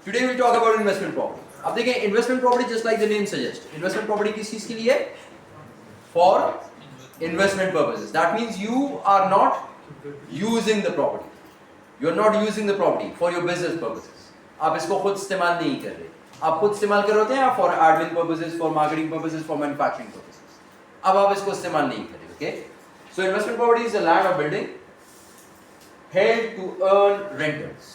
Today we'll talk about investment property. अब देखिए investment property just like the name suggests. Investment property किस चीज के लिए? For investment purposes. That means you are not using the property. You are not using the property for your business purposes. आप इसको खुद इस्तेमाल नहीं कर रहे. आप खुद इस्तेमाल कर रहे होते हैं for admin purposes, for marketing purposes, for manufacturing purposes. अब आप इसको इस्तेमाल नहीं कर रहे. Okay? So investment property is a land or building held to earn rentals.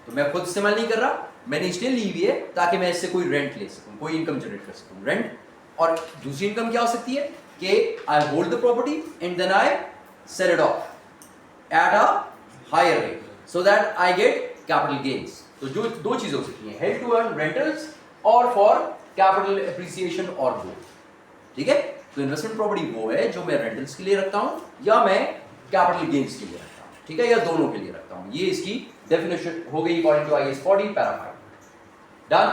तो मैं खुद इस्तेमाल नहीं कर रहा, मैंने इसलिए ली हुई है ताकि मैं इससे कोई रेंट ले सकूं, कोई इनकम जनरेट कर सकूं. रेंट और दूसरी इनकम क्या हो सकती है कि I hold the property and then I sell it off at a higher rate so that I get capital gains. तो जो दो चीजें हो सकती हैं, हेल्ड टू अर्न रेंटल्स और फॉर कैपिटल एप्रिसिएशन और बोथ. ठीक है. तो इन्वेस्टमेंट प्रॉपर्टी वो है जो मैं रेंटल्स के लिए रखता हूं या मैं कैपिटल गेन्स के लिए रखता हूं. ठीक है, या दोनों के लिए रखता हूं. ये इसकी डेफिनेशन हो गई according to IAS 40 para 5. Done?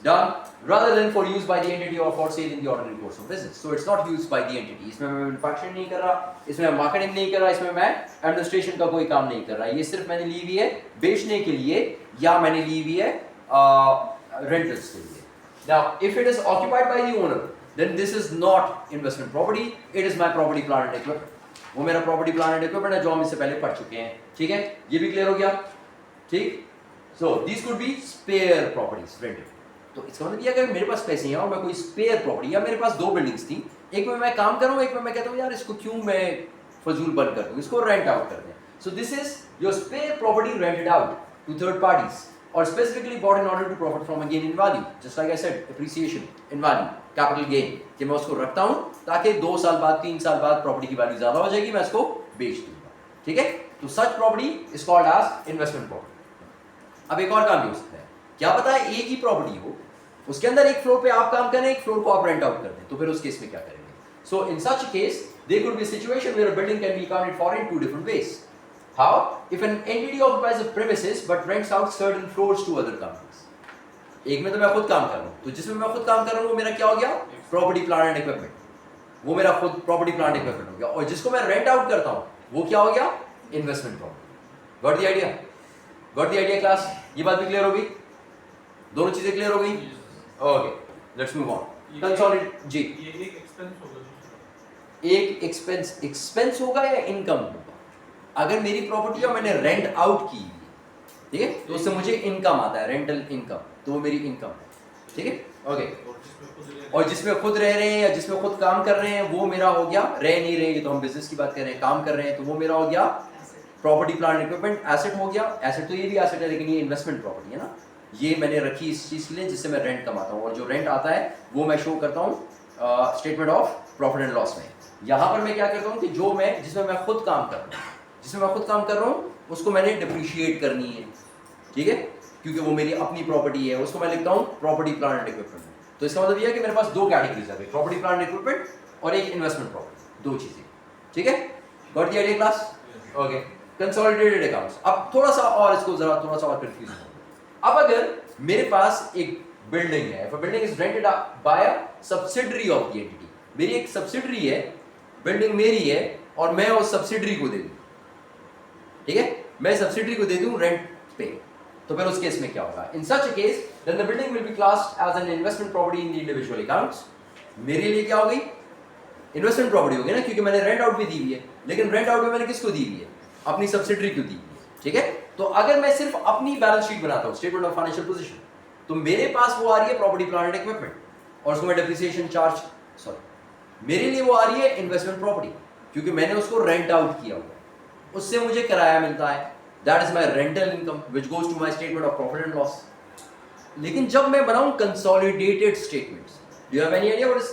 Done. Rather than for use by the entity or for sale in the ordinary course of business. So it's not used by the entity. इसमें मैं मैन्युफैक्चरिंग नहीं कर रहा, इसमें मैं marketing नहीं कर रहा, इसमें मैं एडमिनिस्ट्रेशन का कोई काम नहीं कर रहा. ये सिर्फ मैंने ली हुई है बेचने के लिए या मैंने ली हुई है रेंटल्स के लिए. Now, if it is occupied by the owner, then this is not investment property. It is my property, plant and equipment. वो मेरा property, plant and equipment है जो हम इससे पहले पढ़ चुके हैं. ठीक है, ये भी क्लियर हो गया. ठीक. So these could be spare properties rented. तो इसका मतलब ये अगर मेरे पास पैसे हैं और मैं कोई स्पेयर प्रॉपर्टी या मेरे पास दो बिल्डिंग्स थी, एक में मैं काम कर रहा हूँ, एक में मैं कहता हूँ यार इसको क्यों मैं फजूल बंद कर दूँ, इसको रेंट आउट कर दें. So this is your spare property rented out to third parties और specifically bought in order to profit from a gain in value. Just like I said, appreciation in value, capital gain, कि मैं उसको रखता हूँ ताकि 2 साल बाद 3 साल बाद प्रॉपर्टी की वैल्यू ज्यादा हो जाएगी, मैं इसको बेच दूंगा. ठीक है. तो such property is called as investment property. अब एक और काम भी हो सकता है, क्या पता है एक ही प्रॉपर्टी हो, उसके अंदर एक फ्लोर पे आप काम करें, एक फ्लोर को आप रेंट आउट कर दें, तो फिर उस केस में क्या करेंगे? So in such case there could be a situation where a building can be accounted for in 2 different ways. How? If an entity occupies a premises but rents out certain floors to other companies. एक में तो मैं खुद काम कर रहा हूं, तो जिसमें मैं खुद काम कर रहा हूं वो मेरा क्या हो गया? Property, plant and equipment. वो मेरा खुद प्रॉपर्टी, प्लांट, इक्विपमेंट हो गया. और जिसको मैं रेंट आउट करता हूं वो क्या हो गया? Investment property. Got the idea? Got the idea class? ये बात भी क्लियर हो गई? दोनों चीजें क्लियर हो गई? Okay, let's move on. Consolidate जी. ये एक एक्सपेंस होगा, एक एक्सपेंस होगा या इनकम होगा? अगर मेरी प्रॉपर्टी है मैंने रेंट आउट की, ठीक है, तो उससे मुझे इनकम आता है, रेंटल इनकम, तो वो मेरी इनकम है. ठीक है. ओके. और जिसमें खुद रह रहे हैं या जिसमें खुद काम कर रहे हैं वो मेरा हो गया. रह नहीं रहे, तो हम बिजनेस की बात कर रहे हैं, काम कर रहे हैं, तो वो मेरा हो गया प्रॉपर्टी, प्लांट, इक्विपमेंट. एसेट हो गया. एसेट तो ये भी एसेट है लेकिन ये इन्वेस्टमेंट प्रॉपर्टी है ना. ये मैंने रखी इस चीज के लिए जिससे मैं रेंट कमाता हूँ, और जो रेंट आता है वो मैं शो करता हूँ statement of profit and loss में. यहाँ पर मैं क्या करता हूँ कि जो मैं जिसमें मैं खुद काम कर रहा हूँ उसको मैंने डिप्रिशिएट करनी है. ठीक है, क्योंकि वो मेरी अपनी प्रॉपर्टी है, उसको मैं लिखता हूँ प्रॉपर्टी, प्लांट एंड इक्विपमेंट. तो इसका मतलब ये है कि मेरे पास 2 कैटेगरीज है, प्रॉपर्टी, प्लांट एंड इक्विपमेंट और एक इन्वेस्टमेंट प्रॉपर्टी, 2 चीजें. ठीक है. Got the idea class? Okay. Consolidated accounts. अब थोड़ा सा और इसको जरा थोड़ा सा और कंफ्यूजन हो. अब अगर मेरे पास एक बिल्डिंग है, if a building is rented by a subsidiary of the entity, मेरी एक सब्सिडरी है, बिल्डिंग मेरी है और मैं उस सब्सिडरी को दे दूं. ठीक है, मैं सब्सिडरी को दे दूं रेंट पे, तो फिर उस केस में क्या होगा? In such a case then the building will be classed as an investment property in the individual accounts. मेरे लिए क्या हो गई? इन्वेस्टमेंट प्रॉपर्टी हो गई ना, क्योंकि मैंने रेंट आउट भी दी हुई है. लेकिन रेंट आउट में मैंने किसको दी हुई है? अपनी सब्सिडरी को दी हुई है. ठीक है. तो अगर मैं सिर्फ अपनी बैलेंस शीट बनाता हूं, स्टेटमेंट ऑफ फाइनेंशियल पोजीशन, तो मेरे पास वो आ रही है प्रॉपर्टी, प्लांट एंड इक्विपमेंट, और उसको मैं डेप्रिसिएशन चार्ज, मेरे लिए वो आ रही है इन्वेस्टमेंट प्रॉपर्टी, क्योंकि मैंने उसको रेंट आउट किया हुआ है, उससे मुझे किराया मिलता है. That is my rental income which goes to my statement of profit and loss. लेकिन जब मैं बनाऊं consolidated statements, do you have any idea what is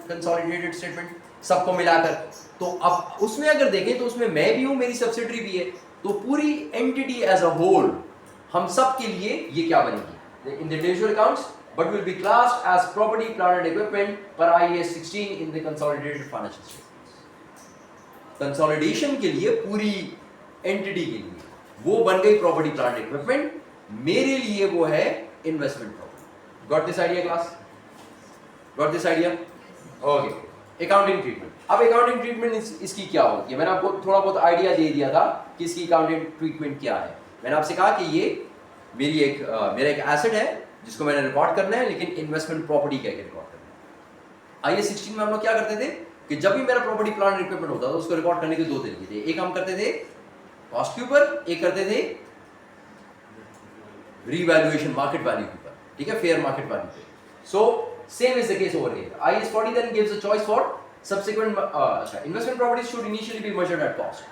consolidated statement? सबको मिलाकर, तो अब उसमें अगर देखें तो उसमें मैं भी हूं, मेरी सब्सिडरी भी है, तो पूरी एंटिटी एज अ होल, हम सब के लिए ये क्या बनेगी? In the individual accounts, but will be classed as property, plant and equipment per IAS 16 in the consolidated financial statements. Consolidation के लिए पूरी एंटिटी के लिए वो बन गई प्रॉपर्टी, प्लांट, इक्विपमेंट. मेरे लिए वो है investment property. Got this idea class? Got this idea? Okay. Accounting treatment. अब अकाउंटिंग ट्रीटमेंट इसकी क्या होती है? मैंने आपको थोड़ा बहुत आइडिया दे दिया था कि इसकी अकाउंटिंग ट्रीटमेंट क्या है. मैंने आपसे कहा कि ये मेरा एक एसेट है जिसको मैंने रिकॉर्ड करना है, लेकिन इन्वेस्टमेंट प्रॉपर्टी कह के रिकॉर्ड करना है। आईएएस 16 में हम लोग क्या करते थे कि जब भी मेरा प्रॉपर्टी प्लांट इक्विपमेंट होता था उसको रिकॉर्ड करने के दो तरीके थे। एक हम करते थे कॉस्ट के ऊपर, एक करते थे रीवैल्यूएशन मार्केट वैल्यू के ऊपर, ठीक है, फेयर मार्केट वैल्यू पे। So same is the case over here. IAS 40 then gives a choice for subsequent investment properties should initially be measured at cost.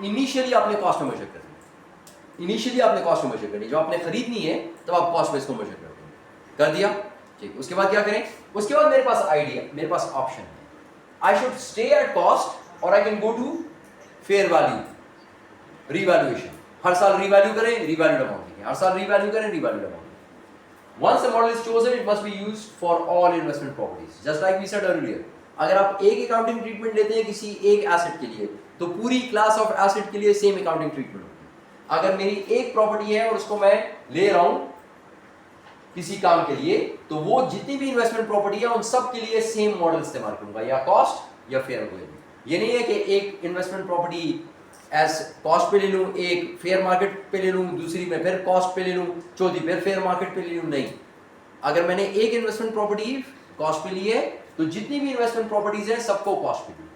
Initially आपने कॉस्ट में मेजर करनी है, initially आपने कॉस्ट में मेजर करनी है। जब आपने खरीदनी है तब आप कॉस्ट बेस को मेजर करोगे। कर दिया, ठीक। उसके बाद क्या करें? उसके बाद मेरे पास आइडिया, मेरे पास ऑप्शन है। I should stay at cost और I can go to fair value, revaluation. हर साल रीवैल्यू करें, रीवैल्यूड अमाउंट देंगे, हर साल रीवैल्यू करें, revalued amount. Once the model is chosen, it must be used for all investment properties. Just like we said earlier, अगर आप एक accounting treatment लेते हैं किसी एक एसेट के लिए, तो पूरी क्लास ऑफ एसेट के लिए सेम अकाउंटिंग ट्रीटमेंट होगी। अगर मेरी एक प्रॉपर्टी है और उसको मैं ले रहा हूं किसी काम के लिए, तो वो जितनी भी इन्वेस्टमेंट प्रॉपर्टी है उन सब के लिए सेम मॉडल इस्तेमाल करूंगा, या कॉस्ट या फेयर वैल्यू। ये नहीं है कि एक इन्वेस्टमेंट प्रॉपर्टी एज कॉस्ट पे ले लूं, एक फेयर मार्केट पे ले लूं, दूसरी में फिर कॉस्ट पे ले लूं, चौथी फिर फेयर मार्केट पे ले लूं। नहीं, अगर मैंने एक इन्वेस्टमेंट प्रॉपर्टी कॉस्ट पे ली है तो जितनी भी इन्वेस्टमेंट प्रॉपर्टीज हैं सबको कॉस्ट पे ली।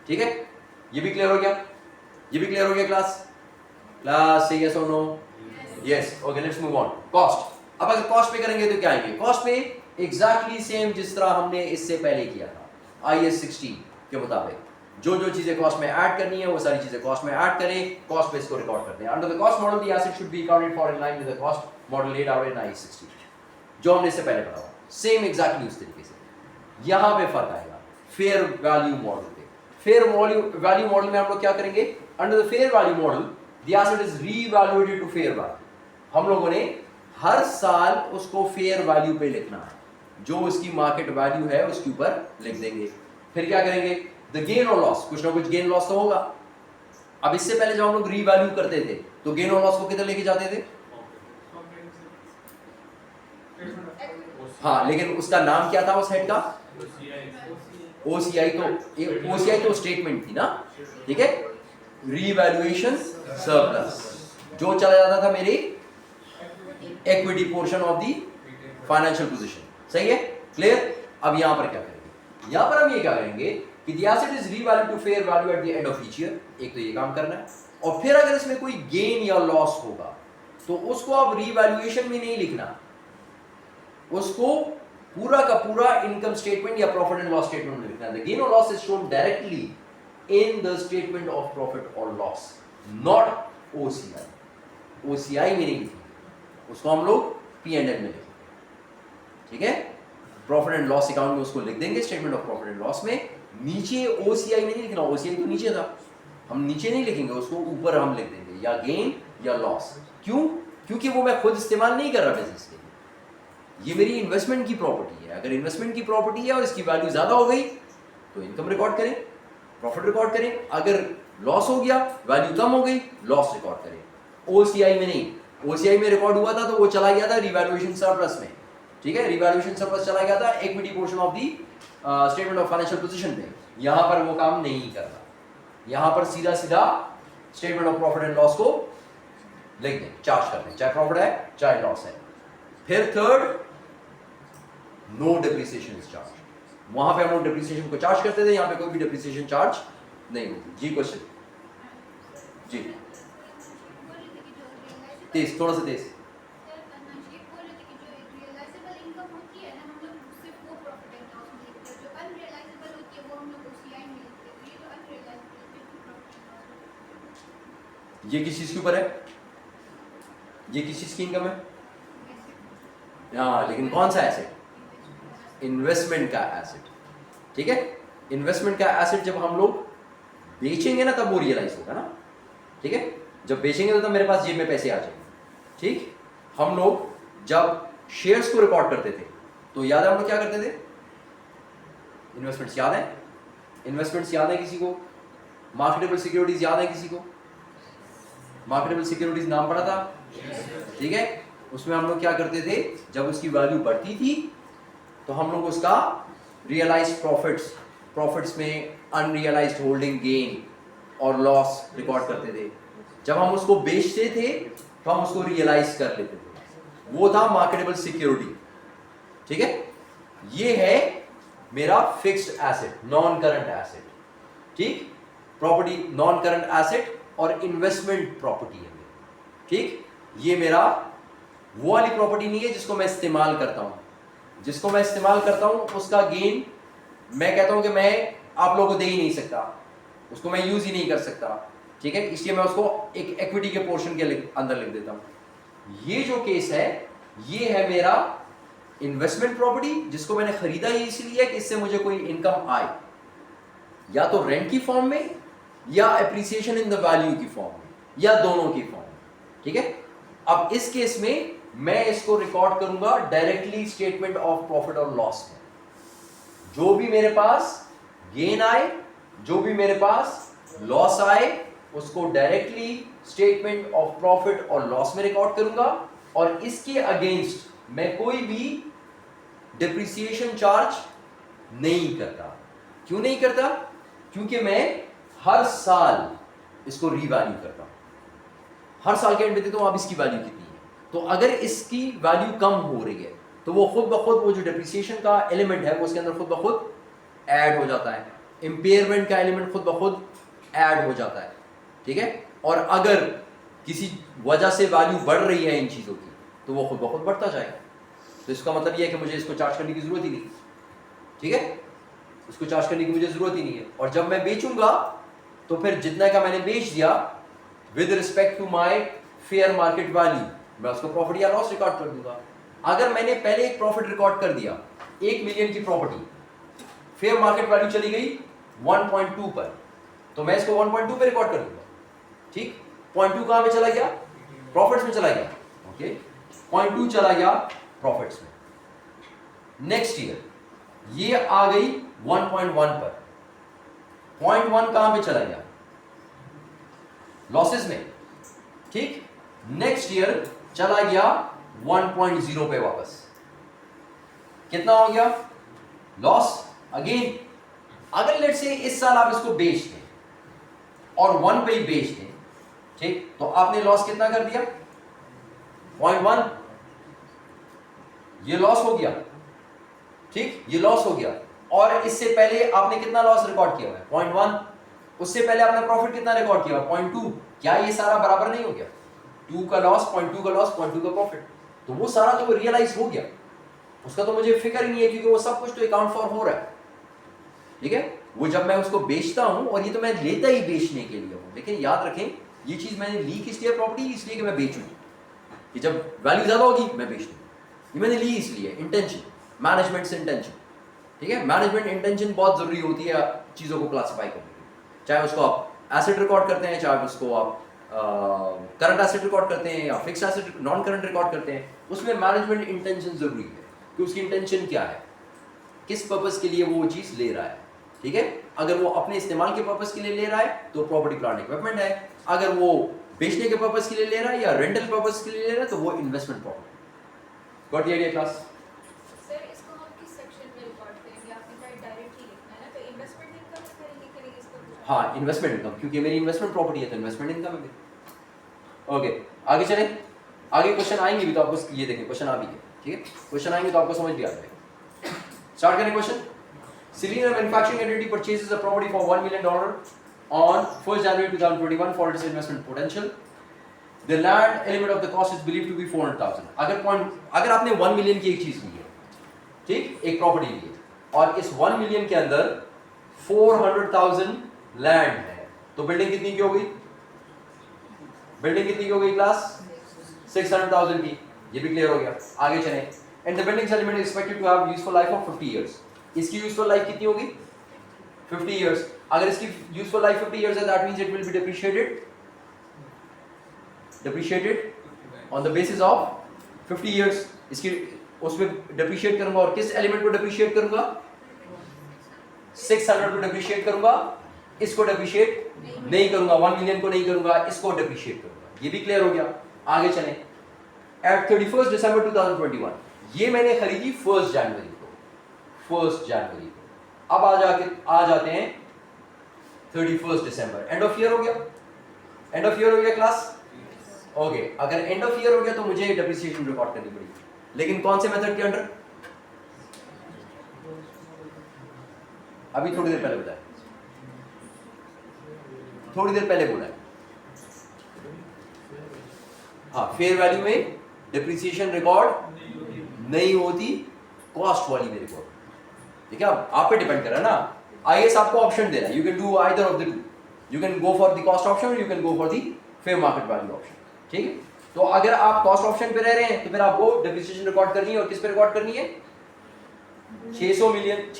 ठीक है, ये भी क्लियर हो गया? ये भी क्लियर हो गया क्लास से यस और no? Yes, okay, let's move on. Cost, अब अगर कॉस्ट पे करेंगे तो क्या आएंगे? कॉस्ट पे एग्जैक्टली सेम जिस तरह हमने इससे पहले किया था आईएएस 16 के मुताबिक। जो जो चीजें कॉस्ट में ऐड करनी है वो सारी चीजें कॉस्ट में ऐड करें, कॉस्ट पे इसको रिकॉर्ड करते हैं। Under the cost model the asset should be accounted for in line with the cost model laid out in IAS 16, जो हमने इससे पहले पढ़ा हुआ, सेम एग्जैक्टली उस तरीके से। यहां पे फर्क आएगा फेयर वैल्यू मॉडल पे। फेयर वैल्यू मॉडल में हम लोग क्या करेंगे? Under the fair value model the asset is revaluated to fair value. हम लोगों ने हर साल उसको फेयर वैल्यू पे लिखना है, जो उसकी मार्केट वैल्यू है उसके ऊपर लिख देंगे। फिर क्या करेंगे? द गेन और लॉस, कुछ ना कुछ गेन लॉस तो होगा। अब इससे पहले जब हम लोग रीवैल्यू करते थे तो गेन और लॉस को किधर लेके जाते थे? हाँ, लेकिन उसका नाम क्या था उस हेड का? ओसीआई। तो ओसीआई तो स्टेटमेंट थी ना, ठीक है। रीवैल्यूएशन सरप्लस जो चला जाता था मेरी equity portion of the financial position. सही है, क्लियर? अब यहां पर क्या करेंगे? यहां पर हम ये क्या करेंगे कि the asset is revalued to fair value at the end of each year. एक तो ये काम करना है, और फिर अगर इसमें कोई गेन या लॉस होगा तो उसको आप रीवैल्यूएशन में नहीं लिखना, उसको पूरा का पूरा इनकम स्टेटमेंट या प्रॉफिट एंड लॉस स्टेटमेंट में लिखना है। द गेन और loss is shown directly in the statement of profit और लॉस, नॉट ओसीआई। ओसीआई में नहीं लिखेंगे, उसको हम लोग पी एंड एल में लिखेंगे। ठीक है, प्रॉफिट एंड लॉस अकाउंट में उसको लिख देंगे, statement of profit and loss में। नीचे ओसीआई में नहीं लिखना, ओसीआई तो नीचे था, हम नीचे नहीं लिखेंगे, उसको ऊपर हम लिख देंगे या गेन या लॉस। क्यों? क्योंकि वो मैं खुद इस्तेमाल नहीं कर रहा बिजनेस के लिए, ये मेरी इन्वेस्टमेंट की प्रॉपर्टी है। अगर इन्वेस्टमेंट की प्रॉपर्टी है और इसकी वैल्यू ज्यादा हो गई तो इनकम रिकॉर्ड करें, प्रॉफिट रिकॉर्ड करें। अगर लॉस हो गया, वैल्यू कम हो गई, लॉस रिकॉर्ड करें। ओसीआई में नहीं, ओसीआई में रिकॉर्ड हुआ था तो वो चला गया था रिवैल्यूएशन सरप्लस में। ठीक है, रिवैल्यूएशन सरप्लस चला गया था equity portion of the statement of financial position में। यहां पर वो काम नहीं कर रहा, यहां पर सीधा सीधा statement of profit and loss को लिख दें, चार्ज कर दें, चाहे प्रॉफिट है चाहे लॉस है। फिर third, no depreciation is charge. वहां पे हम लोग डेप्रिसिएशन को चार्ज करते थे, यहां पे कोई भी डेप्रिसिएशन चार्ज नहीं होगी। जी क्वेश्चन? जी तेज, थोड़ा सा तेज। ये किस चीज के ऊपर है? ये किस चीज की इनकम है? हाँ, लेकिन कौन सा एसेट? इन्वेस्टमेंट का एसेट। ठीक है, इन्वेस्टमेंट का एसेट जब हम लोग बेचेंगे ना तब वो रियलाइज होगा ना। ठीक है, जब बेचेंगे तो तब मेरे पास जेब में पैसे आ जाएंगे। ठीक, हम लोग जब शेयर्स को रिकॉर्ड करते थे तो याद है हम लोग क्या करते थे? इन्वेस्टमेंट्स याद है? इन्वेस्टमेंट्स याद है किसी को? मार्केटेबल सिक्योरिटीज याद है किसी को? मार्केटेबल सिक्योरिटीज नाम पड़ा था? ठीक है, उसमें हम लोग क्या करते थे? जब उसकी वैल्यू बढ़ती थी तो हम लोग उसका रियलाइज्ड प्रॉफिट्स में अनरियलाइज्ड होल्डिंग गेन और लॉस रिकॉर्ड करते थे। जब हम उसको बेचते थे तो हम उसको रियलाइज कर लेते थे। वो था मार्केटेबल सिक्योरिटी, ठीक है। ये है मेरा fixed asset, non current asset, ठीक। प्रॉपर्टी नॉन करंट एसेट और इन्वेस्टमेंट प्रॉपर्टी है, ठीक। ये मेरा वो वाली प्रॉपर्टी नहीं है जिसको मैं इस्तेमाल करता हूं। जिसको मैं इस्तेमाल करता हूं उसका गेन मैं कहता हूं कि मैं आप लोगों को दे ही नहीं सकता, उसको मैं यूज ही नहीं कर सकता, ठीक है। इसलिए मैं उसको एक इक्विटी के पोर्शन के अंदर लिख देता हूं। ये जो केस है ये है मेरा इन्वेस्टमेंट प्रॉपर्टी, जिसको मैंने खरीदा ही इसलिए कि इससे मुझे कोई इनकम आए, या तो रेंट की फॉर्म में या एप्रिसिएशन इन द वैल्यू की फॉर्म में, या दोनों की फॉर्म में, ठीक है। अब इस केस में मैं इसको रिकॉर्ड करूंगा डायरेक्टली स्टेटमेंट ऑफ प्रॉफिट और लॉस में। जो भी मेरे पास गेन आए, जो भी मेरे पास लॉस आए, उसको डायरेक्टली स्टेटमेंट ऑफ प्रॉफिट और लॉस में रिकॉर्ड करूंगा, और इसके अगेंस्ट मैं कोई भी डिप्रिसिएशन चार्ज नहीं करता। क्यों नहीं करता? क्योंकि मैं हर साल इसको रीवैल्यू करता हूं, हर साल के एंड में देखता हूं अब इसकी वैल्यू कितनी है। तो अगर इसकी वैल्यू कम हो रही है तो वो खुद ब खुद वो जो डिप्रिसिएशन का एलिमेंट है वो उसके अंदर खुद ब खुद ऐड हो जाता है, इंपेयरमेंट का एलिमेंट खुद ब खुद ऐड हो जाता है, ठीक है। और अगर किसी वजह से वैल्यू बढ़ रही है इन चीज़ों की तो वो खुद ब खुद बढ़ता जाएगा। तो इसका मतलब ये है कि मुझे इसको चार्ज करने की जरूरत ही नहीं, ठीक है। इसको चार्ज करने की मुझे जरूरत ही नहीं है। और जब मैं बेचूंगा तो फिर जितना का मैंने बेच दिया with respect to my fair market value मैं उसको प्रॉफिट या लॉस रिकॉर्ड कर दूंगा। अगर मैंने पहले एक प्रॉफिट रिकॉर्ड कर दिया 1 मिलियन की प्रॉपर्टी, फेयर मार्केट वैल्यू चली गई 1.2 पर, तो मैं इसको 1.2 पे रिकॉर्ड कर दूंगा, ठीक। 0.2 कहां पे चला गया? प्रॉफिट्स में चला गया, ओके। 0.2 चला गया प्रॉफिट्स में। नेक्स्ट ईयर ये आ गई 1.1 पर, 0.1 कहां पे चला गया? लॉसेस में, ठीक। नेक्स्ट ईयर चला गया 1.0 पे वापस। कितना हो गया? Loss again. अगर लेट्स से इस साल आप इसको बेच दें और 1 पे ही बेच दें, ठीक, तो आपने लॉस कितना कर दिया? 0.1। ये लॉस हो गया, ठीक, ये लॉस हो गया। और इससे पहले आपने कितना लॉस रिकॉर्ड किया है? 0.1। उससे पहले आपने प्रॉफिट कितना रिकॉर्ड किया? 0.2। क्या ये सारा बराबर नहीं हो गया? 2 का लॉस, 0.2 का लॉस, 0.2 का प्रॉफिट, तो वो सारा तो रियलाइज हो गया। उसका तो मुझे फिक्र ही नहीं है क्योंकि वो सब कुछ तो अकाउंट फॉर हो रहा है, ठीक है। वो जब मैं उसको बेचता हूं, और ये तो मैं लेता ही बेचने के लिए हूं, लेकिन याद रखें ये चीज मैंने ली किस लिए? प्रॉपर्टी इसलिए कि मैं बेचूं, कि जब वैल्यू ज्यादा होगी मैं बेच दूं। ये मैंने ली इसलिए, इंटेंशन, मैनेजमेंट से इंटेंशन, ठीक है। मैनेजमेंट इंटेंशन बहुत जरूरी होती है चीजों को क्लासिफाई करने के, चाहे उसको आप एसेट रिकॉर्ड करते हैं, चाहे उसको आप करंट एसेट रिकॉर्ड करते हैं या fix asset non current record करते हैं, उसमें मैनेजमेंट इंटेंशन जरूरी है कि उसकी इंटेंशन क्या है, किस पर्पस के लिए वो चीज ले रहा है, ठीक है। अगर वो अपने इस्तेमाल के पर्पस के लिए ले रहा है तो प्रॉपर्टी प्लांट इक्विपमेंट है, अगर वो बेचने के पर्पस के लिए ले रहा है या रेंटल पर्पस के लिए ले रहा है तो वो investment property. Got the idea class? Sir इसको हम किस सेक्शन में रिकॉर्ड करेंगे? आपने कहा डायरेक्टली लिखना है ना, तो इन्वेस्टमेंट इनकम करेंगे कि नहीं इसको? हाँ, इन्वेस्टमेंट इनकम, क्योंकि मेरी इन्वेस्टमेंट प्रॉपर्टी है तो इन्वेस्टमेंट इनकम है। ओके, आगे चलें। आगे क्वेश्चन आएंगे भी तो आपको ये देखें, क्वेश्चन आ भी गए, ठीक है। क्वेश्चन आएंगे तो आपको समझ भी आ जाएगा। स्टार्ट करें question. Selena Manufacturing Entity purchases a property for $1 million on 1st January 2021 for its investment potential. The land element of the cost is believed to be 400,000. अगर आपने 1 मिलियन की एक चीज ली है, ठीक, एक प्रॉपर्टी ली है, और इस 1 मिलियन के अंदर 400,000 लैंड है, तो बिल्डिंग कितनी की हो गई? बिल्डिंग कितनी की हो गई क्लास? 600,000 की। ये भी क्लियर हो गया। आगे चलें। And the building's element is expected to have useful life of 50 years. इसकी यूजफुल लाइफ कितनी होगी? 50 इयर्स। अगर इसकी यूजफुल लाइफ 50 इयर्स है, that means it will be depreciated on the basis of 50 years. इसकी उसमें डिप्रिशिएट करूंगा, और किस एलिमेंट को डिप्रिशिएट करूंगा? 600 को डिप्रिशिएट करूंगा, इसको डिप्रिशिएट नहीं करूंगा, 1 मिलियन को नहीं करूंगा, इसको डिप्रिशिएट करूंगा। ये भी क्लियर हो गया। आगे चलें। एट 31 दिसंबर 2021 ये मैंने खरीदी 1 जनवरी को। अब आ जाते हैं 31 दिसंबर, एंड ऑफ ईयर हो गया। एंड ऑफ ईयर हो गया क्लास। ओके अगर एंड ऑफ ईयर हो गया तो मुझे डेप्रिसिएशन रिकॉर्ड करनी पड़ेगी, लेकिन कौन से मेथड के अंडर? अभी थोड़ी देर पहले बताया, थोड़ी देर पहले बोला है। हाँ, फेयर वैल्यू में डिप्रिसिएशन रिकॉर्ड नहीं होती, कॉस्ट वाली में रिकॉर्ड। ठीक है, अब आप पे डिपेंड कर रहा है ना। आईएएस आपको ऑप्शन दे रहा है, you can do either of the two, you can go for the cost option, you can go for the fair market value option. ठीक है, तो अगर आप कॉस्ट ऑप्शन पे रह रहे हैं तो फिर आपको डिप्रिसिएशन रिकॉर्ड करनी है, और किस पे रिकॉर्ड करनी है? 600 मिलियन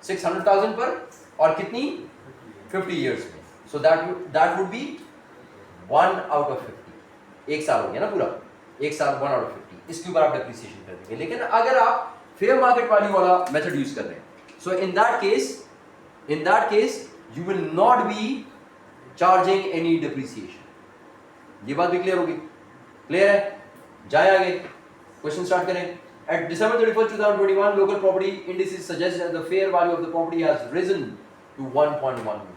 600,000 पर, और कितनी? 50 इयर्स में। So that would be 1 out of 50। एक साल हो गया ना पूरा, एक साल 1 आउट ऑफ 50, इसके ऊपर आप डिप्रिसिएशन कर देंगे। लेकिन अगर आप फेयर मार्केट वैल्यू वाला मेथड यूज कर रहे हैं, so in that case you will not be charging any depreciation. ये बात भी क्लियर होगी? क्लियर है? जाए आगे, क्वेश्चन स्टार्ट करें। At December 31st, 2021, local property indices suggest that the fair value of the property has risen to 1.1 million.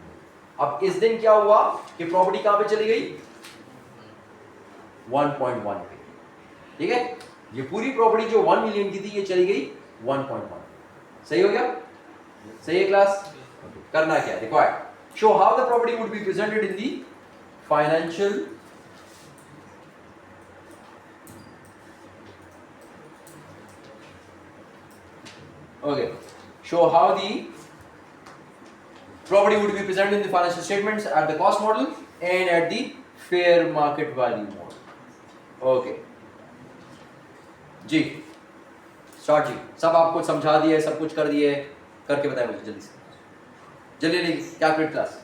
अब इस दिन क्या हुआ कि प्रॉपर्टी कहां पे चली गई? 1.1 पे। ठीक है, ये पूरी प्रॉपर्टी जो 1 मिलियन की थी ये चली गई 1.1। सही हो गया? सही है क्लास? करना क्या है? Required show how the property would be presented in the financial Okay. Show how the property would be presented in the financial statements at the cost model and at the fair market value model. Okay. Ji, start जी। सब आपको समझा दिया है, सब कुछ कर दिए, करके बताएं मुझे जल्दी से, जल्दी नहीं, calculate class.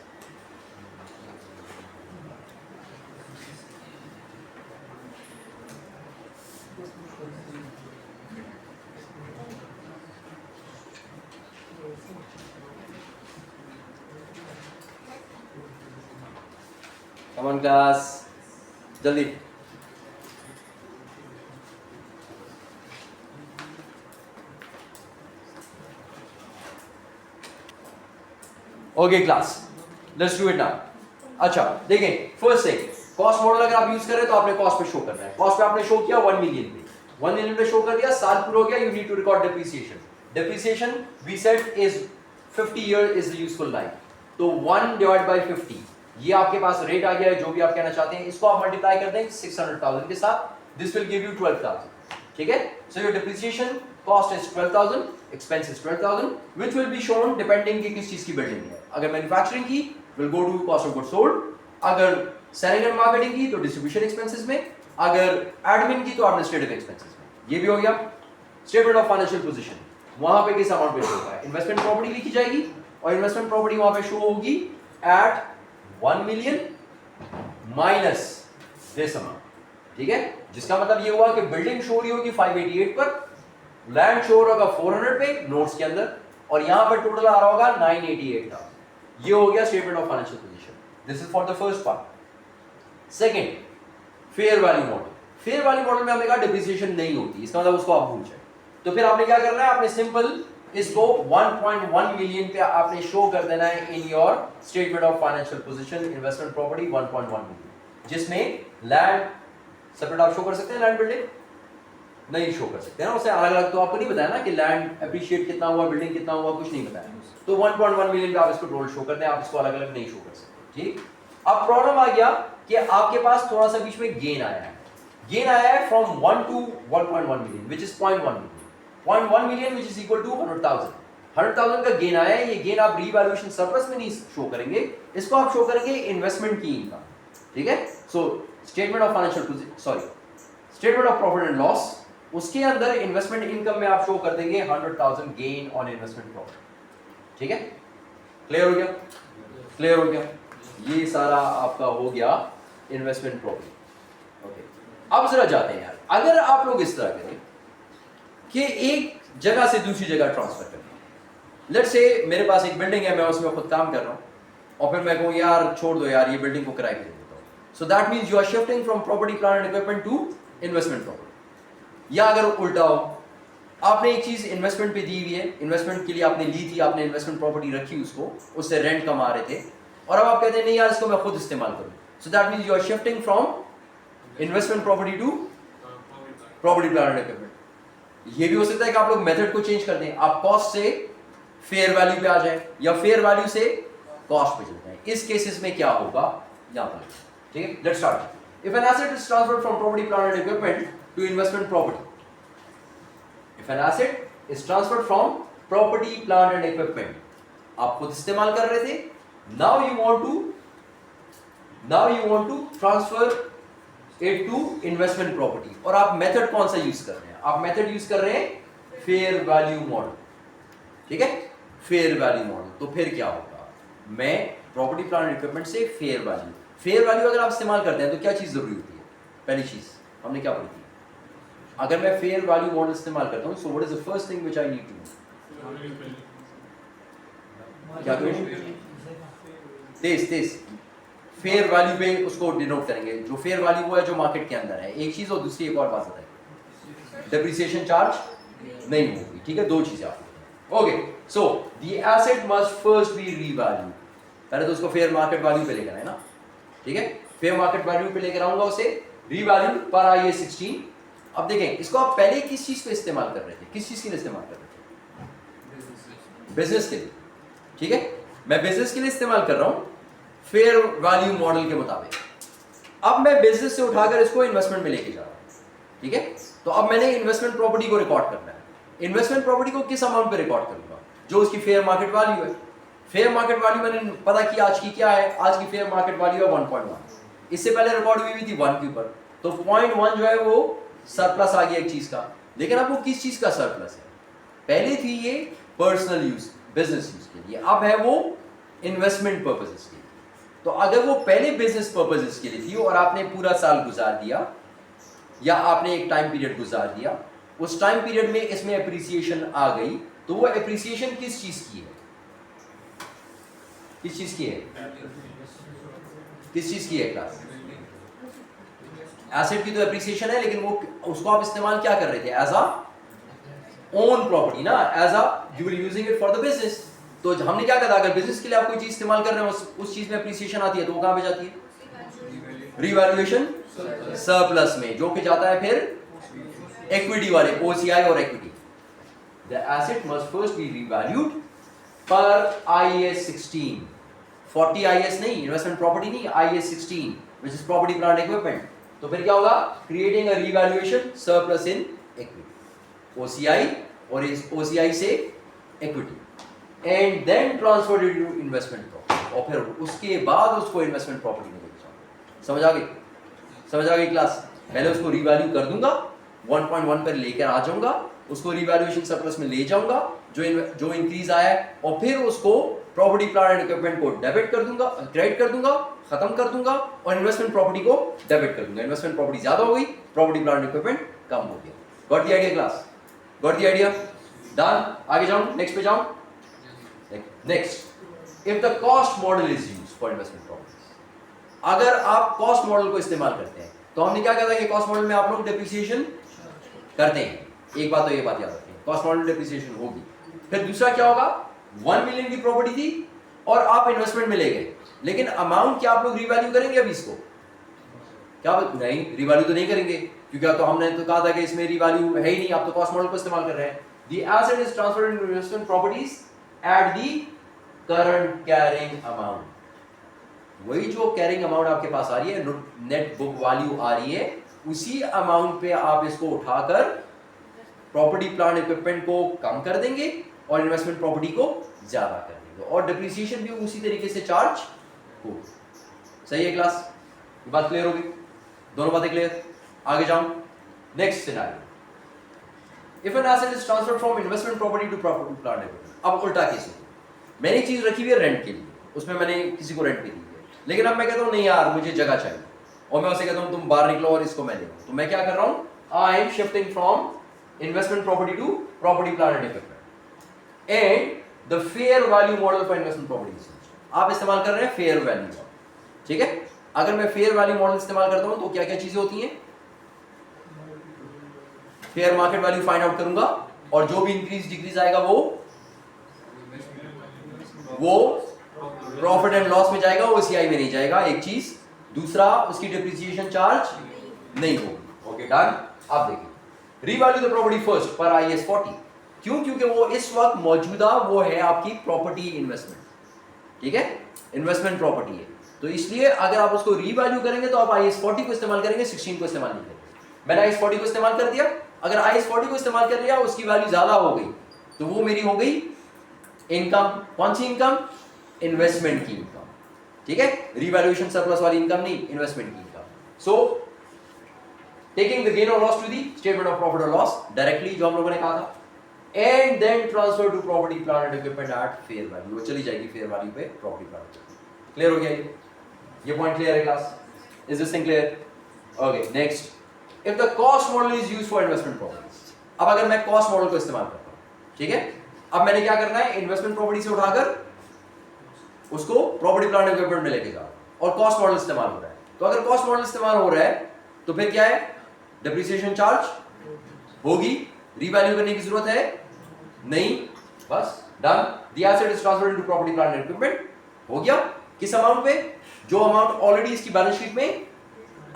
Come on class, जल्दी। Okay class, let's do it now. अच्छा देखें, फर्स्ट थिंग, कॉस्ट मॉडल अगर आप यूज कर रहे हैं तो आपने कॉस्ट पे शो करना है। कॉस्ट पे आपने शो किया 1 मिलियन पे, 1 मिलियन पे शो कर दिया, साल पूरा हो गया, you need to record depreciation. Depreciation we said is 50 year is the useful life, तो 1 डिवाइड बाय 50, ये आपके पास रेट आ गया है, जो भी आप कहना चाहते हैं, इसको आप मल्टीप्लाई कर दें 600,000 के साथ, दिस विल गिव यू 12,000। ठीक है, so your depreciation cost is 12,000, expense is 12,000, which will be shown depending कि किस चीज की बिल्डिंग है। अगर मैन्युफैक्चरिंग की will go to cost of goods sold, अगर सेलिंग एंड मार्केटिंग की तो डिस्ट्रीब्यूशन एक्सपेंसेस में, अगर एडमिन की तो एडमिनिस्ट्रेटिव एक्सपेंसेस में। ये भी हो गया। स्टेटमेंट ऑफ फाइनेंशियल पोजीशन, वहां पे किस अमाउंट पे शो होगा? इन्वेस्टमेंट प्रॉपर्टी लिखी जाएगी, और इन्वेस्टमेंट प्रॉपर्टी वहां पे शो होगी at 1 million minus this amount. ठीक है, जिसका मतलब ये हुआ कि बिल्डिंग शो रही होगी 588 पर, लैंड शो होगा 400 पे नोट्स के अंदर, और यहां पर टोटल आ रहा होगा 988,000। ये हो गया statement of financial position. This is for the first part. Second, fair value model. Fair value model में हमने कहा डिप्रिसिएशन नहीं होती, इसका मतलब उसको आप भूल जाए। तो फिर आपने क्या करना है? आपने सिंपल इसको 1.1 मिलियन पे आपने शो कर देना है in your statement of financial position, investment property 1.1 million, जिसमें लैंड सेपरेट आप शो कर सकते हैं, लैंड बिल्डिंग नहीं शो कर सकते हैं, उसे अलग अलग तो आपको नहीं बताया ना कि लैंड एप्रिशिएट कितना हुआ, बिल्डिंग कितना हुआ, कुछ नहीं बताया। तो 1.1 मिलियन पे आप इसको टोटल शो करते हैं, आप इसको अलग अलग नहीं शो कर सकते। ठीक, अब प्रॉब्लम आ गया कि आपके पास थोड़ा सा बीच में गेन आया है। गेन आया है from 1 to 1.1 million which is 0.1 million, 0.1 million which is equal to 100,000। 100,000 का गेन आया है, ये गेन आप रीवैल्यूएशन सरप्लस में नहीं शो करेंगे, इसको आप शो करेंगे इन्वेस्टमेंट की इनकम। ठीक है, so statement of financial statement of profit and loss, उसके अंदर इन्वेस्टमेंट इनकम में आप शो कर देंगे 100,000 गेन ऑन इन्वेस्टमेंट प्रॉफिट। ठीक है, क्लियर हो गया? क्लियर हो गया? ये सारा आपका हो गया इन्वेस्टमेंट प्रॉफिट। ओके, अब जरा जाते हैं यार, अगर आप लोग इस तरह करें कि एक जगह से दूसरी जगह ट्रांसफर करें, लेट्स से मेरे पास एक बिल्डिंग है, मैं उसमें खुद काम कर रहा हूँ, और फिर मैं कहूँ यार छोड़ दो यार, ये बिल्डिंग को किराए पे दे देता हूँ, so that means you are shifting from property plant and equipment to investment property. या अगर उल्टा हो, आपने एक चीज इन्वेस्टमेंट पे दी हुई है, इन्वेस्टमेंट के लिए आपने ली थी, आपने इन्वेस्टमेंट प्रॉपर्टी रखी, उसको उससे रेंट कमा रहे थे, और अब आप कहते हैं नहीं यार इसको मैं खुद इस्तेमाल करूँ, so that means you are shifting from investment property to property plant and equipment. ये भी हो सकता है कि आप लोग मेथड को चेंज कर दें, आप कॉस्ट से फेयर वैल्यू पे आ जाए या फेयर वैल्यू से कॉस्ट पे चले जाए। इस केसेस में क्या होगा यहां पर, ठीक है। Let's start. If an asset is transferred from property plant and equipment to investment property, if an asset is transferred from property plant and equipment, आप खुद इस्तेमाल कर रहे थे, now you want to transfer it to investment property. और आप method कौन सा यूज कर रहे हैं? आप मेथड यूज कर रहे हैं फेयर वैल्यू मॉडल, ठीक है, फेयर वैल्यू मॉडल। तो फिर क्या होगा, मैं प्रॉपर्टी प्लांट एंड इक्विपमेंट से फेयर वैल्यू अगर आप इस्तेमाल करते हैं तो क्या चीज जरूरी होती है? पहली चीज हमने क्या पढ़ी थी? अगर मैं फेयर वैल्यू मॉडल इस्तेमाल करता हूं, so what is the first thing which I need to know? क्या करूं? तेज फेयर वैल्यू पे उसको डिनोट करेंगे। जो फेयर वैल्यू वो है जो मार्केट के अंदर है, एक चीज, और दूसरी एक और बात बताएंगे, डेप्रिसिएशन चार्ज नहीं होगी, ठीक है। दो चीजें आपको, okay. So the asset must first be revalue, पहले तो उसको फेयर मार्केट वैल्यू पे लेकर आए ना, ठीक है, फेयर मार्केट वैल्यू पे लेकर आऊंगा उसे, रीवैल्यू पर IAS 16। अब देखें इसको आप पहले किस चीज पे इस्तेमाल कर रहे थे, किस चीज के लिए इस्तेमाल कर रहे थे? बिजनेस के लिए, ठीक है। मैं बिजनेस के लिए इस्तेमाल कर रहा हूं फेयर वैल्यू मॉडल के मुताबिक। अब मैं बिजनेस से उठाकर इसको इन्वेस्टमेंट में लेके जा रहा हूं, ठीक है। तो अब मैंने इन्वेस्टमेंट प्रॉपर्टी को रिकॉर्ड करना है। इन्वेस्टमेंट प्रॉपर्टी को किस अमाउंट पे रिकॉर्ड करूंगा? जो उसकी फेयर मार्केट वैल्यू है। फेयर मार्केट वैल्यू मैंने पता की आज की क्या है, आज की फेयर मार्केट वैल्यू है 1.1। इससे पहले रिकॉर्ड हुई थी 1 के ऊपर, तो 0.1 जो है वो सरप्लस आ गया एक चीज का। लेकिन अब वो किस चीज का सरप्लस है? पहले थी ये पर्सनल यूज, बिजनेस यूज के लिए, अब है वो इन्वेस्टमेंट पर्पसेस के लिए। तो अगर वो पहले बिजनेस पर्पसेस के लिए थी और आपने पूरा साल गुजार दिया या आपने एक टाइम पीरियड गुजार दिया, उस टाइम पीरियड में इसमें एप्रिसिएशन आ गई, तो वो एप्रिसिएशन किस चीज की है? किस चीज की है? किस चीज की है क्लास? एसेट की तो एप्रिसिएशन है, लेकिन वो उसको आप इस्तेमाल क्या कर रहे थे? एज अ ओन प्रॉपर्टी ना, as a you are using it for the business. तो हमने क्या कहा, अगर बिजनेस के लिए आप कोई चीज इस्तेमाल कर रहे हो, उस चीज में एप्रिसिएशन आती है, तो वो कहां पे जाती है? रिवैल्यूएशन सरप्लस में, जो कि जाता है फिर इक्विटी वाले, OCI और equity. The asset must first be revalued per IAS 16, 40 IAS नहीं, इन्वेस्टमेंट प्रॉपर्टी नहीं, IAS 16 which is property plant equipment। तो फिर क्या होगा? Creating a revaluation surplus in equity, OCI और इस OCI से equity, and then transferred into investment property, और फिर उसके बाद उसको इन्वेस्टमेंट प्रॉपर्टी में लेके जाऊंगा। समझ आ गई? समझ आ गई क्लास? पहले उसको रिवैल्यू कर दूंगा, 1.1 पर लेकर आ जाऊंगा, उसको रिवैल्यूएशन सरप्लस में ले जाऊंगा जो इंक्रीज आया है, और फिर उसको प्रॉपर्टी प्लांट एंड इक्विपमेंट को डेबिट कर दूंगा, क्रेडिट कर दूंगा, खत्म कर दूंगा, और इन्वेस्टमेंट प्रॉपर्टी को डेबिट कर दूंगा। इन्वेस्टमेंट प्रॉपर्टी ज्यादा हो गई, प्रॉपर्टी प्लांट एंड इक्विपमेंट कम हो गया। Got the idea class? Got the idea? Done? आगे जाऊं, नेक्स्ट पे जाऊं। Next, if the cost model is used for investment properties, अगर आप कॉस्ट मॉडल को इस्तेमाल करते हैं, तो हमने क्या कहा था कि कॉस्ट मॉडल में आप लोग डेप्रिसिएशन करते हैं। एक बात तो ये बात याद रखें, कॉस्ट मॉडल डेप्रिसिएशन होगी। फिर दूसरा क्या होगा, 1 मिलियन की प्रॉपर्टी थी और आप इन्वेस्टमेंट में ले गए, लेकिन अमाउंट क्या आप लोग रिवैल्यू करेंगे अभी इसको? क्या नहीं, रिवैल्यू तो नहीं करेंगे, क्योंकि तो हमने तो कहा था कि इसमें रिवैल्यू है ही नहीं, आप तो कॉस्ट मॉडल को इस्तेमाल कर रहे हैं। The asset is transferred into investment properties eight the current carrying amount. वही जो कैरिंग अमाउंट आपके पास आ रही है, नेट बुक वैल्यू आ रही है, उसी अमाउंट पे आप इसको उठाकर प्रॉपर्टी प्लांट इक्विपमेंट को कम कर देंगे और इन्वेस्टमेंट प्रॉपर्टी को ज्यादा कर देंगे, और डिप्रिसिएशन भी उसी तरीके से चार्ज हो। सही है क्लास? ये बात क्लियर होगी? दोनों बातें क्लियर? आगे जाऊं, next scenario, if an asset is transferred from investment property to property plant equipment. अब उल्टा केस हो, मैंने चीज रखी हुई है रेंट के लिए, उसमें मैंने किसी को रेंट पे दी है, लेकिन अब मैं कहता हूं नहीं यार मुझे जगह चाहिए, और मैं उसे कहता हूं तुम बाहर निकलो और इसको मैं दूंगा। तो मैं क्या कर रहा हूं, I am shifting from investment property to property plant and equipment, and the fair value model for investment property आप इस्तेमाल कर रहे हैं, फेयर वैल्यू मॉडल। ठीक है, अगर मैं फेयर वैल्यू मॉडल इस्तेमाल करता हूं तो क्या क्या चीजें होती हैं? Fair market value find out करूंगा, और जो भी इंक्रीज डिक्रीज आएगा वो प्रॉफिट एंड लॉस में जाएगा, OCI में नहीं जाएगा, एक चीज। दूसरा, उसकी डिप्रिसिएशन चार्ज नहीं होगी। Okay done. अब देखिए रीवैल्यू द प्रॉपर्टी फर्स्ट पर IAS 40। क्यों? क्योंकि वो इस वक्त मौजूदा वो है आपकी प्रॉपर्टी इन्वेस्टमेंट, ठीक है, इन्वेस्टमेंट प्रॉपर्टी है, तो इसलिए अगर आप उसको रीवैल्यू करेंगे तो आप IAS 40 को इस्तेमाल करेंगे, 16 को इस्तेमाल नहीं करेंगे। मैंने IAS 40 को इस्तेमाल कर दिया, अगर IAS 40 को इस्तेमाल कर लिया उसकी वैल्यू ज्यादा हो गई तो वो मेरी हो गई इनकम। कौन सी इनकम? इन्वेस्टमेंट की इनकम, ठीक है, रीवैल्यूएशन सरप्लस वाली इनकम नहीं, इन्वेस्टमेंट की income. So taking the gain और loss to the statement of profit और लॉस डायरेक्टली, जो हम लोगों ने कहा था, and then transfer to property plant and equipment at fair value, वो चली जाएगी फेयर वैल्यू पे प्रॉपर्टी प्लांट। क्लियर हो गया ये पॉइंट क्लियर है class? Is this thing clear? Okay next, if the cost model is used for investment properties. अब अगर मैं कॉस्ट मॉडल को इस्तेमाल करता हूं, ठीक है, अब मैंने क्या करना है, इन्वेस्टमेंट प्रॉपर्टी से उठाकर उसको प्रॉपर्टी प्लांट एंड इक्विपमेंट में लेके जाओ, और कॉस्ट मॉडल इस्तेमाल हो रहा है, तो अगर कॉस्ट मॉडल इस्तेमाल हो रहा है तो फिर क्या है, डिप्रिसिएशन चार्ज होगी, रीवैल्यू करने की जरूरत है नहीं, बस done. The asset is transferred into property plant and equipment, हो गया। किस अमाउंट पे? जो अमाउंट ऑलरेडी इसकी बैलेंस शीट में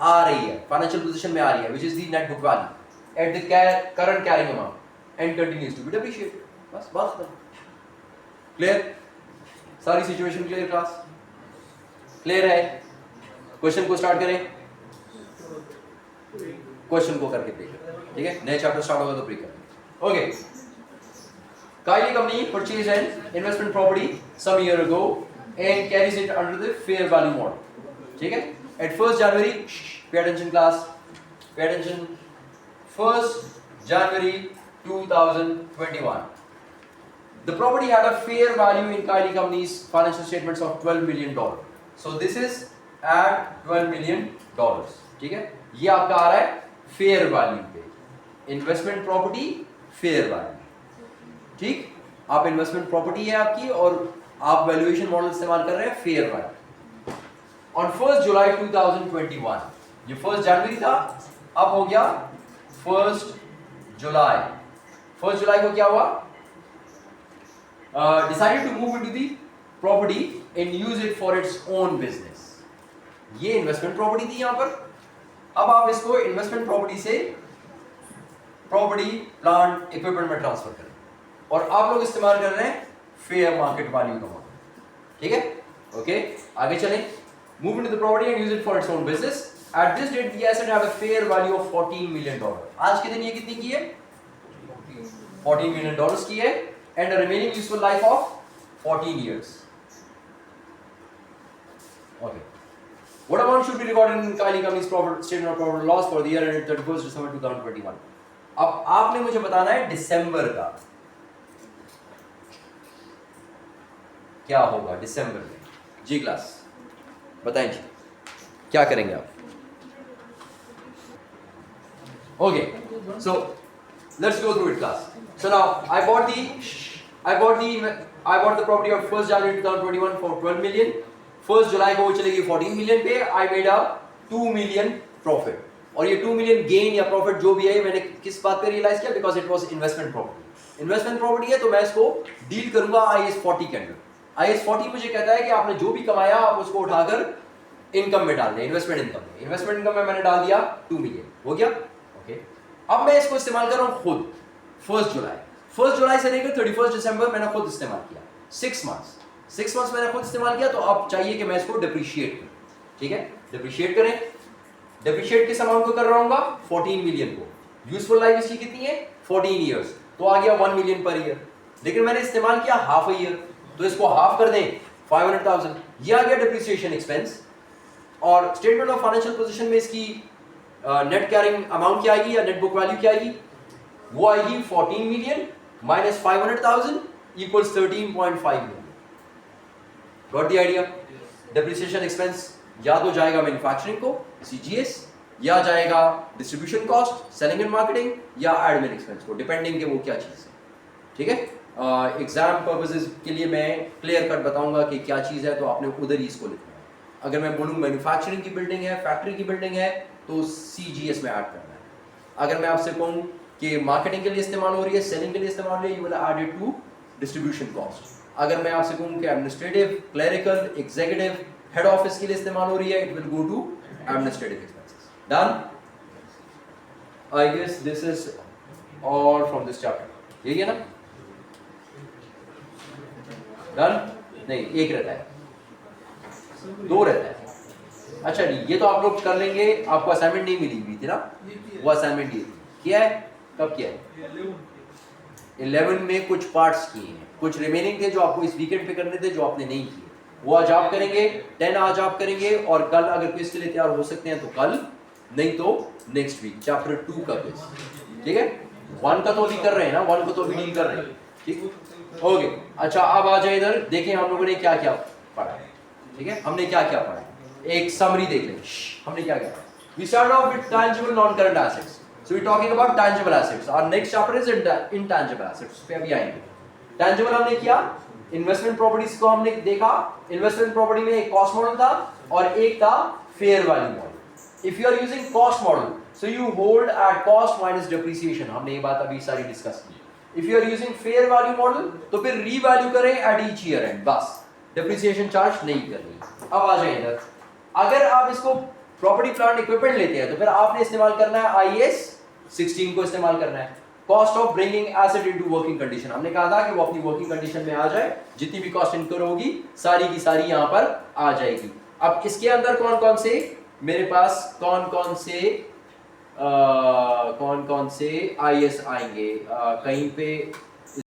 आ रही है, फाइनेंशियल पोजीशन में आ रही है, which is the net book value at the current carrying amount and continues to be depreciated. बस बात खत्म। क्लियर? सारी सिचुएशन क्लियर क्लास? क्लियर है? क्वेश्चन को स्टार्ट करें, क्वेश्चन को करके प्रे करें, ठीक है, नया चैप्टर स्टार्ट होगा तो प्रे करें। Okay, Kylie company purchased an investment property some year ago and carries it under the fair value model, ठीक है। At 1st January, pay attention class, pay attention, 1st January 2021, the property had a fair value in Kylie company's financial statements of $12 million. So this is at $12 million, ठीक है, ये आपका आ रहा है fair value पे, investment property fair value, ठीक। आप investment property है आपकी और आप वैल्यूएशन मॉडल इस्तेमाल कर रहे हैं फेयर वैल्यू। ऑन 1st जुलाई 2021, ये 1st जनवरी था, अब हो गया 1st जुलाई। 1st जुलाई को क्या हुआ, decided to move into the property and use it for its own business. ये इन्वेस्टमेंट प्रॉपर्टी थी यहां पर, अब आप इसको इन्वेस्टमेंट प्रॉपर्टी से प्रॉपर्टी प्लांट इक्विपमेंट में ट्रांसफर करें, और आप लोग इस्तेमाल कर रहे हैं फेयर मार्केट वैल्यू का मॉडल, ठीक है। ओके, आगे चलें। Move into the property and use it for its own business. At this date the asset have a fair value of $14 million. आज के दिन ये कितनी की है? $14 मिलियन की है, and a remaining useful life of 14 years। Okay, what amount should be recorded in Kylie company's profit statement of profit and loss for the year ended 31st December 2021? अब आपने मुझे बताना है दिसंबर का क्या होगा, दिसंबर में। जी क्लास बताएं जी, क्या करेंगे आप? Okay, so let's go through it class. So now I bought the property on 1st January 2021 for 12 million। 1st जुलाई को वो चलेगी 14 मिलियन पे। I made a 2 million profit, और ये 2 मिलियन गेन या प्रॉफिट जो भी है मैंने किस बात पे रियलाइज किया, because it was investment property. Investment property है तो मैं इसको डील करूंगा IAS 40 के अंडर। IAS 40 मुझे कहता है कि आपने जो भी कमाया आप उसको उठाकर इनकम में डाल दें, इन्वेस्टमेंट इनकम में। इन्वेस्टमेंट इनकम में मैंने डाल दिया 2 मिलियन, हो गया। ओके, अब मैं इसको इस्तेमाल कर रहा हूं खुद। 1st जुलाई से लेकर 31st दिसंबर मैंने खुद इस्तेमाल किया, 6 मंथ्स मैंने खुद इस्तेमाल किया, तो अब चाहिए कि मैं इसको डिप्रिशिएट करूं, ठीक है। डिप्रिशिएट करें, डिप्रिशिएट किस अमाउंट को कर रहा हूँ? 14 मिलियन को। यूजफुल लाइफ इसकी कितनी है? 14 ईयर्स, तो आ गया 1 मिलियन पर ईयर, लेकिन मैंने इस्तेमाल किया हाफ अ ईयर, तो इसको हाफ कर दें 500,000, ये आ गया डिप्रिसिएशन एक्सपेंस। और स्टेटमेंट ऑफ फाइनेंशियल पोजीशन में इसकी नेट कैरिंग अमाउंट क्या आएगी या नेट बुक वैल्यू क्या आएगी? वो आएगी 14 million minus 500,000 equals 13.5 million. Got the idea? Depreciation expense या तो जाएगा मैन्युफैक्चरिंग को CGS, या जाएगा distribution cost selling and marketing, या एडमिन एक्सपेंस को, डिपेंडिंग कि वो क्या चीज़ है, ठीक है। एग्जाम पर्पसेस के लिए मैं क्लियर कट बताऊंगा कि क्या चीज़ है, तो आपने उधर ही इसको लिखना है। अगर मैं बोलूँ मैन्युफैक्चरिंग की बिल्डिंग है, फैक्ट्री की बिल्डिंग है, तो CGS में ऐड करना है। अगर मैं आपसे कहूँ कि मार्केटिंग के लिए इस्तेमाल हो रही है, सेलिंग के लिए इस्तेमाल हो रही है, you will add it to distribution cost. अगर मैं आपसे कहूँ कि administrative, clerical, executive, head office के लिए इस्तेमाल हो रही है, it will go to administrative expenses. Done? I guess this is all from this chapter. यही है ना? Done? नहीं, एक रहता है, दो रहता है। अच्छा नहीं, ये तो आप लोग कर लेंगे, आपको असाइनमेंट नहीं मिली हुई थी ना, वो असाइनमेंट ये किया है, कब किया है? 11 में कुछ पार्ट्स किए हैं, कुछ रिमेनिंग थे जो आपको इस वीकेंड पे करने थे जो आपने नहीं किए, वो आज आप करेंगे, 10 आज आप करेंगे, और कल अगर क्विज के लिए तैयार हो सकते हैं तो कल, नहीं तो नेक्स्ट वीक चैप्टर 2 का क्विज, ठीक है? 1 का तो अभी कर रहे हैं ना, 1 को तो अभी डील कर रहे हैं, ठीक? ओके, अच्छा अब आ जाए इधर, देखें हम लोगों ने क्या क्या पढ़ा है, ठीक है? हमने क्या क्या पढ़ा है, एक समरी देख लें, हमने क्या क्या पढ़ा। We started off with tangible non-current assets. So we're talking about tangible assets. Our next chapter is intangible assets. पे अभी आएंगे। Tangible हमने किया, इन्वेस्टमेंट प्रॉपर्टीज को हमने देखा। इन्वेस्टमेंट प्रॉपर्टी में एक कॉस्ट मॉडल था और एक था fair value model. If you are using cost model, so you hold at cost minus depreciation. हमने ये बात अभी सारी डिस्कस की। If you are using fair value model, तो फिर रीवैल्यू करें at each year end, बस डेप्रिसिएशन चार्ज नहीं करनी। अब आ जाए इधर, अगर आप इसको प्रॉपर्टी प्लांट इक्विपमेंट लेते हैं तो फिर आपने इस्तेमाल करना है IAS 16 को इस्तेमाल करना है, cost of bringing asset into working condition. हमने कहा था कि वो अपनी वर्किंग कंडीशन में आ जाए, जितनी भी कॉस्ट इनकर होगी सारी की सारी यहाँ पर आ जाएगी। अब इसके अंदर कौन कौन से मेरे पास कौन कौन से IAS आएंगे, कहीं पे